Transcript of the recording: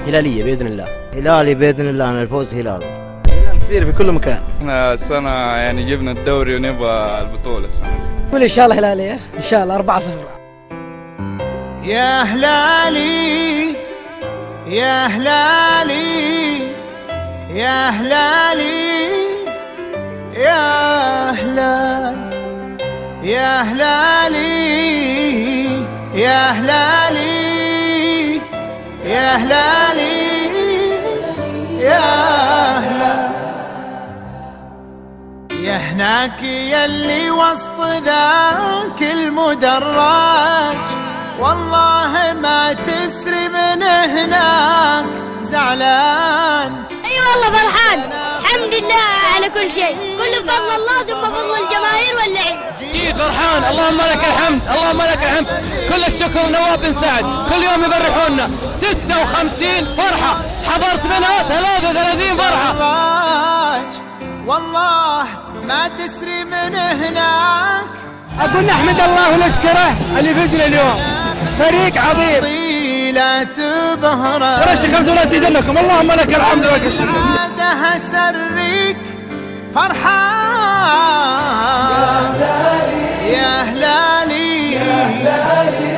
هلالية بإذن الله. هلالي بإذن الله، أنا الفوز هلال. هلال كثير في كل مكان. احنا السنة يعني جبنا الدوري ونبغى البطولة السنة دي. قول إن شاء الله هلالية، إن شاء الله 4-0. يا هلالي يا هلالي يا هلالي يا هلال يا هلالي يا هلالي يا هلالي يا هلال. يا هناك يلي وسط ذاك المدرج، والله ما تسري من هناك زعلان. اي والله فرحان، الحمد لله على كل شيء، كله بفضل الله ثم فضل الجماهير واللعب. أكيد فرحان، اللهم لك الحمد، اللهم لك الحمد. كل الشكر نواف بن سعد، كل يوم يفرحونا. 56 فرحة حضرت منها 33 فرحة. والله ما تسري من هناك. أقول نحمد الله ونشكره اللي فزنا اليوم، فريق عظيم. طيلة بهرة ورش خمسة ولا زيدنكم، اللهم لك الحمد ولك الشكر. عادها سريك فرحان. يا هلالي يا هلالي